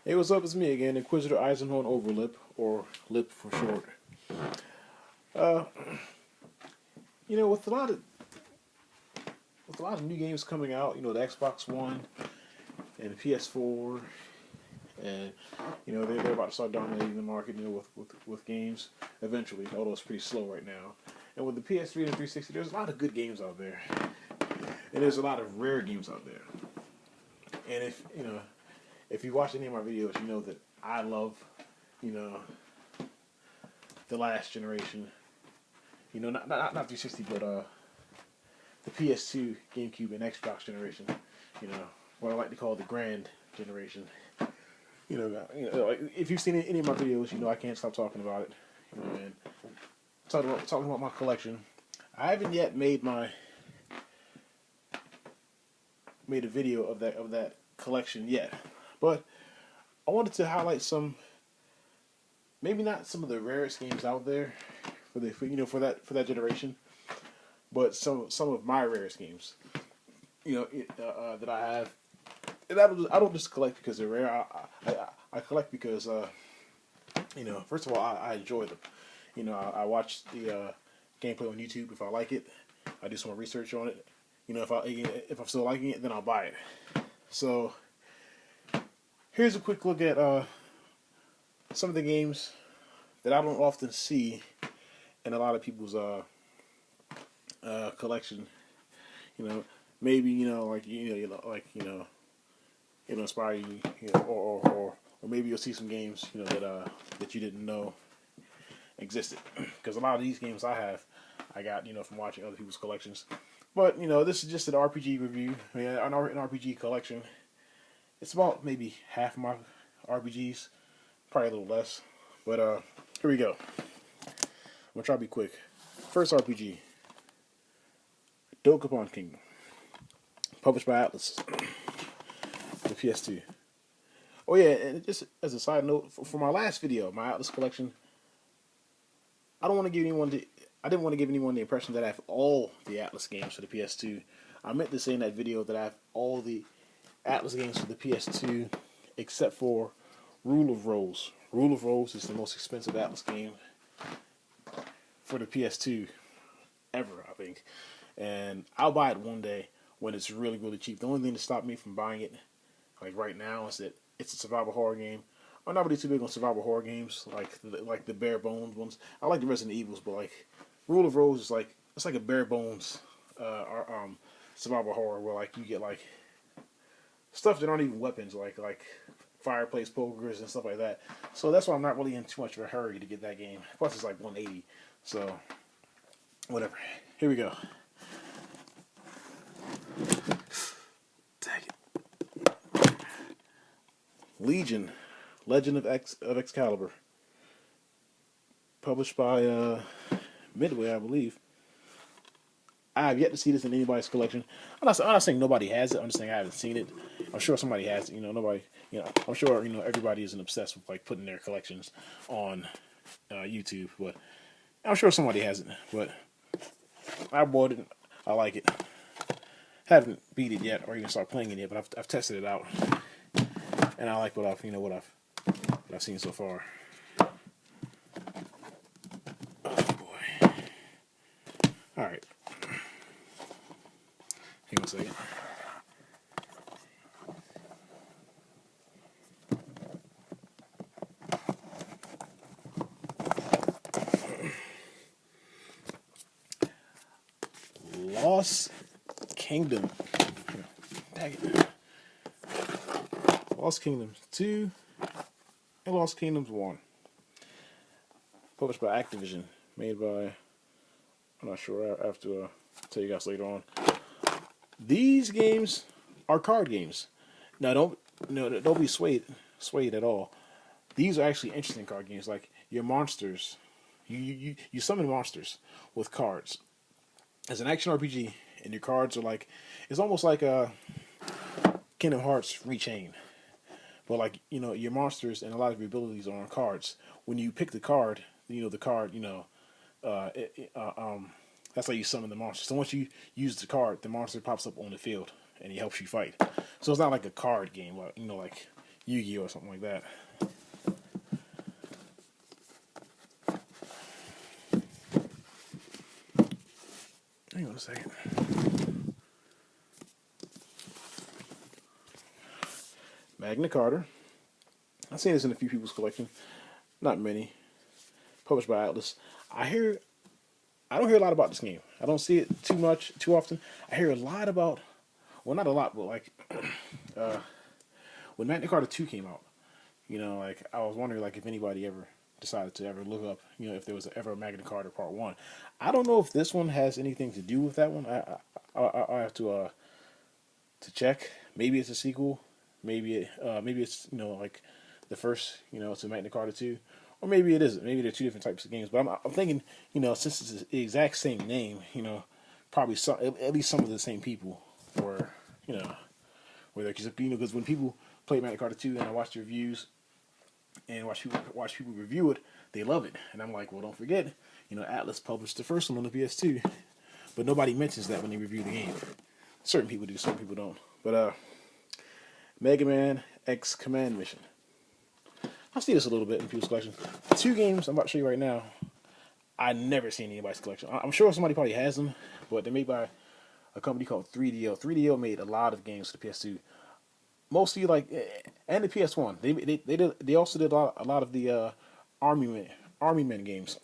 Hey, what's up? It's me again, Inquisitor Eisenhorn Overlip, or Lip for short. Uh, with a lot of new games coming out, the Xbox One and the PS4, and they're about to start dominating the market, with games eventually. Although it's pretty slow right now. And with the PS3 and the 360, there's a lot of good games out there, and there's a lot of rare games out there. And if you watch any of my videos, you know that I love, you know, the last generation. Not 360, but the PS2, GameCube, and Xbox generation. You know, what I like to call the grand generation. Like, if you've seen any of my videos, I can't stop talking about it. And talking about my collection. I haven't yet made a video of that collection yet, but I wanted to highlight maybe not some of the rarest games out there for that generation, but some of my rarest games. That I have. And I don't just collect because they're rare. I collect because first of all, I enjoy them. I watch the gameplay on YouTube if I like it. I do some more research on it. If I'm still liking it, then I'll buy it. So here's a quick look at some of the games that I don't often see in a lot of people's collection. Maybe it'll inspire you, or maybe you'll see some games that you didn't know existed. Because a lot of these games I got from watching other people's collections. But this is just an RPG review, an RPG collection. It's about maybe half my RPGs, probably a little less. But here we go. I'm gonna try to be quick. First RPG, Dokapon Kingdom, published by Atlas, the PS2. Oh yeah, and just as a side note, for my last video, my Atlas collection, I didn't want to give anyone the impression that I have all the Atlas games for the PS2. I meant to say in that video that I have all the Atlas games for the PS2 except for Rule of Rose. Rule of Rose is the most expensive Atlas game for the PS2 ever, I think. And I'll buy it one day when it's really, really cheap. The only thing to stop me from buying it, like right now, is that it's a survival horror game. I'm not really too big on survival horror games, like the bare bones ones. I like the Resident Evils, but like Rule of Rose is it's like a bare bones survival horror where like you get like stuff that aren't even weapons, like fireplace pokers and stuff like that. So that's why I'm not really in too much of a hurry to get that game. Plus it's like 180, so whatever. Here we go. Dang it. Legion, Legend of Excalibur, published by Midway, I believe. I have yet to see this in anybody's collection. I'm not saying nobody has it. I'm just saying I haven't seen it. I'm sure somebody has it. Nobody. I'm sure everybody isn't obsessed with like putting their collections on YouTube, but I'm sure somebody has it. But I bought it. I like it. Haven't beat it yet, or even start playing it yet. But I've tested it out, and I like what I've seen so far. Oh boy! All right. Hang on a second. Lost Kingdom. Dang it. Lost Kingdoms 2 and Lost Kingdoms 1. Published by Activision. Made by, I'm not sure, I have to tell you guys later on. These games are card games. Now don't be swayed at all. These are actually interesting card games. Like your monsters, you summon monsters with cards. As an action RPG, and your cards are it's almost like a Kingdom Hearts Rechain. But your monsters and a lot of your abilities are on cards. When you pick the card, the card, that's how you summon the monster. So once you use the card, the monster pops up on the field and he helps you fight. So it's not like a card game, like Yu-Gi-Oh or something like that. Hang on a second. Magna Carta. I've seen this in a few people's collection. Not many. Published by Atlas. I don't hear a lot about this game. I don't see it too often. I hear a lot about, well, not a lot, but like when Magna Carta 2 came out, like I was wondering like if anybody ever decided to ever look up, if there was ever a Magna Carta Part 1. I don't know if this one has anything to do with that one. I have to check. Maybe it's a sequel. Maybe it's like the first to Magna Carta 2. Or maybe it isn't. Maybe they're two different types of games. But I'm thinking, since it's the exact same name, probably at least some of the same people, or where they're because when people play Magna Carta 2 and I watch the reviews and watch people review it, they love it, and I'm like, well, don't forget, Atlas published the first one on the PS2, but nobody mentions that when they review the game. Certain people do, certain people don't. But Mega Man X Command Mission. I'll see this a little bit in people's collection. 2 games I'm about to show you right now, I never seen in anybody's collection. I'm sure somebody probably has them, but they're made by a company called 3DO. 3DO made a lot of games for the PS2, mostly like, and the PS1. They also did a lot of the Army Men games,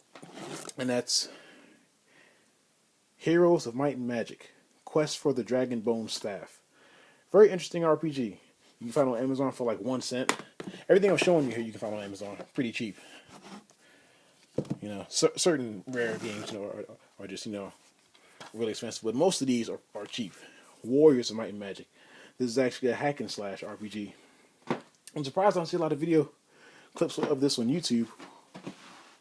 and that's Heroes of Might and Magic, Quest for the Dragon Bone Staff. Very interesting RPG. You can find it on Amazon for like 1 cent. Everything I'm showing you here, you can find on Amazon, pretty cheap. Certain rare games, are just really expensive, but most of these are cheap. Warriors of Might and Magic. This is actually a hack and slash RPG. I'm surprised I don't see a lot of video clips of this on YouTube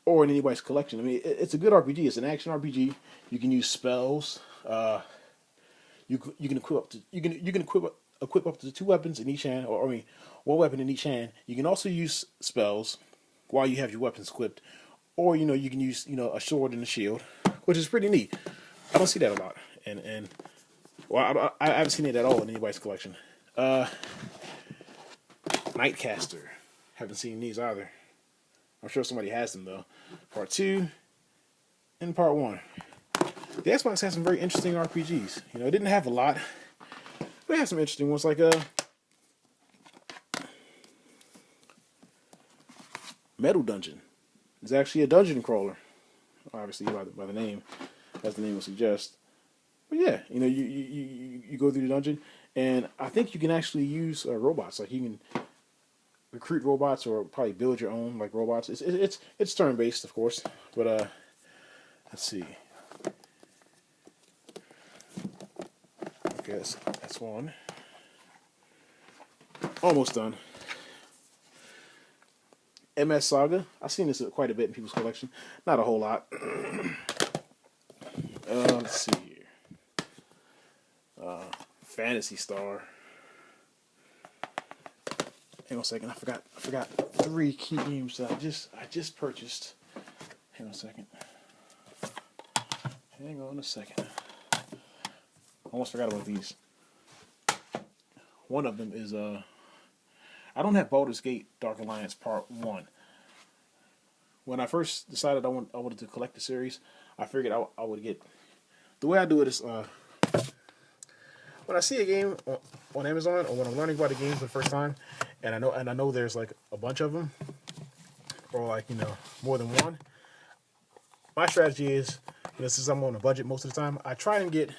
or in anybody's collection. I mean, it's a good RPG. It's an action RPG. You can use spells. You can equip up to 2 weapons in each hand, or 1 weapon in each hand. You can also use spells while you have your weapons equipped, or you can use a sword and a shield, which is pretty neat. I don't see that a lot, and well, I haven't seen it at all in anybody's collection. Nightcaster, haven't seen these either. I'm sure somebody has them though. Part 2 and Part 1. The Xbox has some very interesting RPGs. It didn't have a lot, but it has some interesting ones like Metal Dungeon. It's actually a dungeon crawler, obviously by the name, as the name would suggest. But yeah, you go through the dungeon, and I think you can actually use robots. Like you can recruit robots, or probably build your own like robots. It's turn based, of course. But let's see. Okay, that's one. Almost done. MS Saga. I've seen this quite a bit in people's collection. Not a whole lot. Let's see here. Fantasy Star. Hang on a second. I forgot 3 key games that I just purchased. Hang on a second. Almost forgot about these. One of them is I don't have Baldur's Gate Dark Alliance Part 1. When I first decided I wanted to collect the series, I figured I would get. The way I do it is when I see a game on Amazon, or when I'm learning about a game for the first time, and I know there's like a bunch of them, or like more than one. My strategy is, since I'm on a budget most of the time, I try and get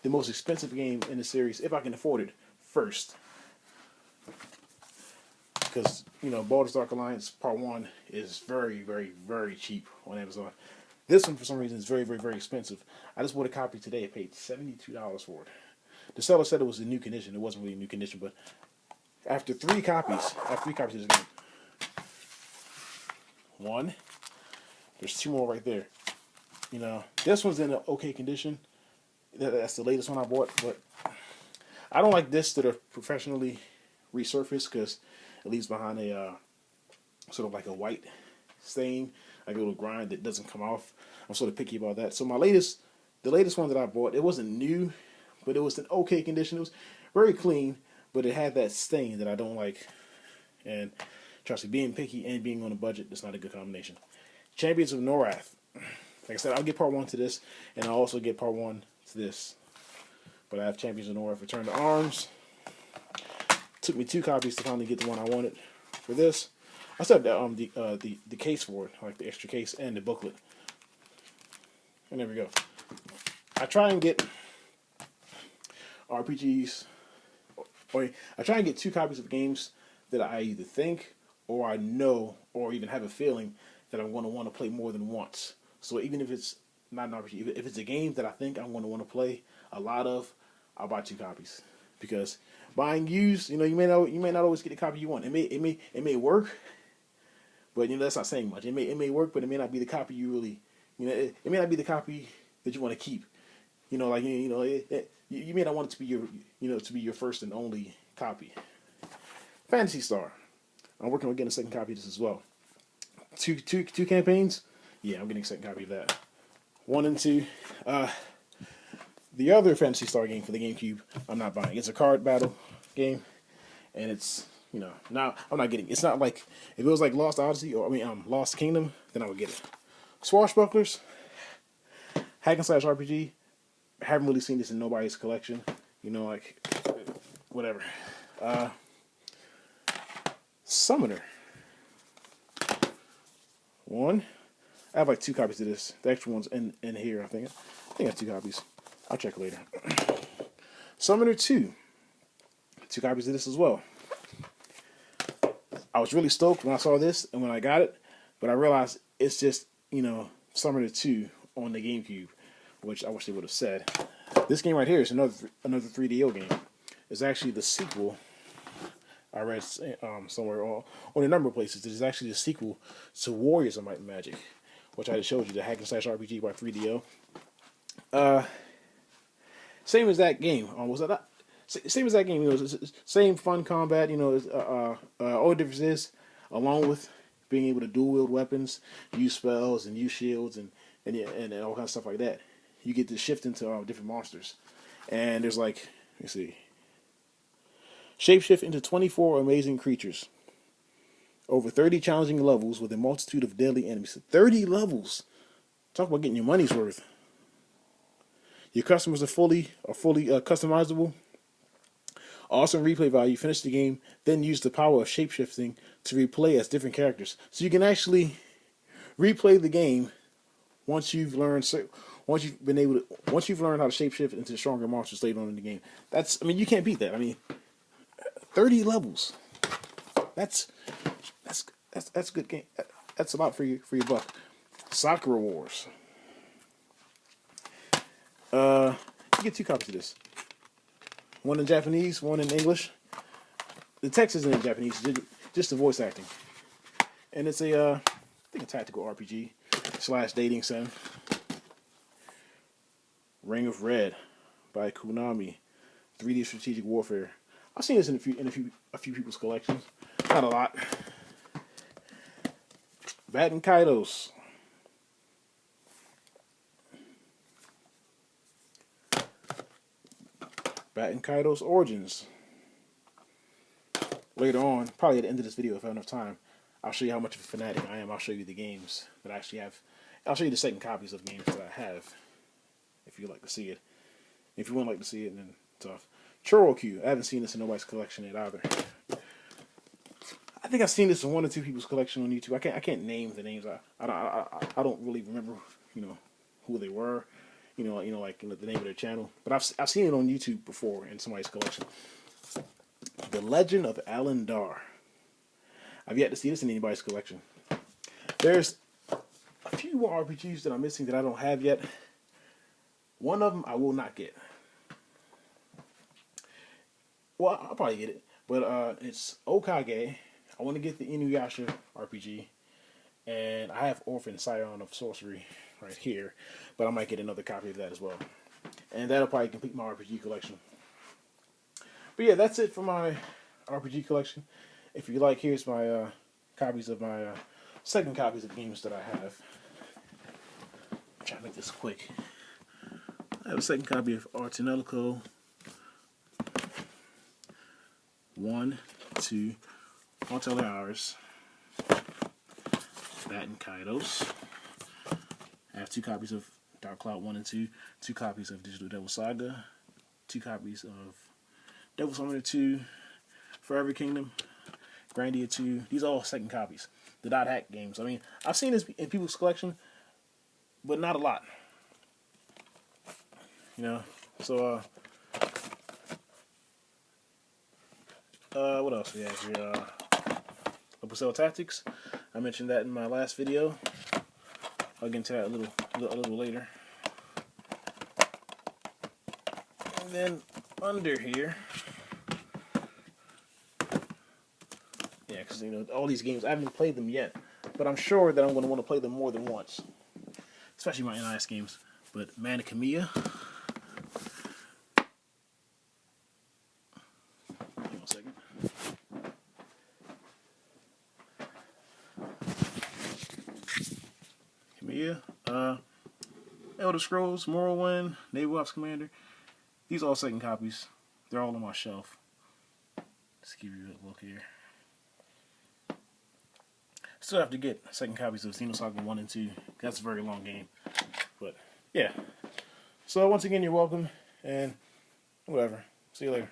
the most expensive game in the series, if I can afford it, first. Because, Baldur's Dark Alliance Part 1 is very, very, very cheap on Amazon. This one, for some reason, is very, very, very expensive. I just bought a copy today. I paid $72 for it. The seller said it was in new condition. It wasn't really new condition, but after 3 copies of this game. 1. There's 2 more right there. This one's in an okay condition. That's the latest one I bought, but I don't like this that are professionally resurfaced, because it leaves behind a sort of like a white stain, like a little grind that doesn't come off. I'm sort of picky about that. So the latest one that I bought, it wasn't new, but it was in okay condition. It was very clean, but it had that sting that I don't like. And trust me, being picky and being on a budget is not a good combination. Champions of Norath. Like I said, I'll get part 1 to this, and I'll also get part 1 to this. But I have Champions of Norath Return to Arms. Took me 2 copies to finally get the one I wanted for this. I still have the case for it, like the extra case and the booklet. And there we go. I try and get RPGs, or I try and get 2 copies of games that I either think or I know or even have a feeling that I'm going to want to play more than once. So even if it's not an RPG, if it's a game that I think I'm going to want to play a lot of, I'll buy 2 copies. Because buying used, you may not always get the copy you want. It may work, but that's not saying much. It may work, but it may not be the copy you really, it may not be the copy that you want to keep. You may not want it to be your first and only copy. Phantasy Star. I'm working on getting a second copy of this as well. Two campaigns. Yeah, I'm getting a second copy of that. 1 and 2. The other Phantasy Star game for the GameCube, I'm not buying. It's a card battle game, and it's now I'm not getting. It's not like if it was like Lost Odyssey or Lost Kingdom, then I would get it. Swashbucklers, hack and slash RPG. I haven't really seen this in nobody's collection. Whatever. Summoner. 1. I have like 2 copies of this. The extra one's in here. I think I have 2 copies. I'll check later. Summoner 2. 2 copies of this as well. I was really stoked when I saw this and when I got it, but I realized it's just, Summoner 2 on the GameCube, which I wish they would have said. This game right here is another 3DO game. It's actually the sequel. I read somewhere on a number of places. It's actually the sequel to Warriors of Might and Magic, which I just showed you, the hack and slash RPG by 3DO. Same as that game. Same as that game. It's same fun combat. All the difference is, along with being able to dual wield weapons, use spells and use shields and all kinds of stuff like that, you get to shift into different monsters. And there's like, let me see, shapeshift into 24 amazing creatures. Over 30 challenging levels with a multitude of deadly enemies. 30 levels. Talk about getting your money's worth. Your customers are fully customizable. Awesome replay value. Finish the game, then use the power of shapeshifting to replay as different characters. So you can actually replay the game once you've learned how to shapeshift into stronger monsters later on in the game. You can't beat that. 30 levels. That's a good game. That's a lot for your buck. Sakura Wars. You get 2 copies of this. 1 in Japanese, 1 in English. The text isn't in Japanese, just the voice acting. And it's a tactical RPG / dating sim. Ring of Red by Konami. 3D strategic warfare. I've seen this in a few people's collections. Not a lot. Batten Kaitos. Batten Kaitos Origins. Later on, probably at the end of this video, if I have enough time, I'll show you how much of a fanatic I am. I'll show you the games that I actually have. I'll show you the second copies of games that I have, if you'd like to see it. If you wouldn't like to see it, then tough. Chorokyu. I haven't seen this in nobody's collection yet either. I think I've seen this in 1 or 2 people's collection on YouTube. I can't name the names. I don't really remember who they were. The name of their channel. But I've seen it on YouTube before in somebody's collection. The Legend of Alan Dar. I've yet to see this in anybody's collection. There's a few more RPGs that I'm missing that I don't have yet. One of them I will not get. Well, I'll probably get it. But it's Okage. I want to get the Inuyasha RPG. And I have Orphan Scion of Sorcery right here. But I might get another copy of that as well. And that'll probably complete my RPG collection. But yeah, that's it for my RPG collection. If you like, here's my copies of my second copies of games that I have. I'm trying to make this quick. I have a second copy of Arts and Elko. 1, 2, Haunted Hours, Bat and Kaidos. I have 2 copies of Dark Cloud 1 and 2, 2 copies of Digital Devil Saga, 2 copies of Devil Summoner 2, Forever Kingdom, Grandia 2. These are all second copies. The Dot Hack games. I mean, I've seen this in people's collection, but not a lot. You know, so what else we have here? Opus Tactics. I mentioned that in my last video. I'll get into that a little later. And then under here, yeah, because you know all these games I haven't played them yet, but I'm sure that I'm going to want to play them more than once, especially my NIS games. But Mana Khemia. Hang on a second. Khemia. Elder Scrolls, Morrowind, Naval Ops Commander. These are all second copies. They're all on my shelf. Let's give you a look here. Still have to get second copies of Xenosaga 1 and 2. That's a very long game. But, yeah. So, once again, you're welcome. And, whatever. See you later.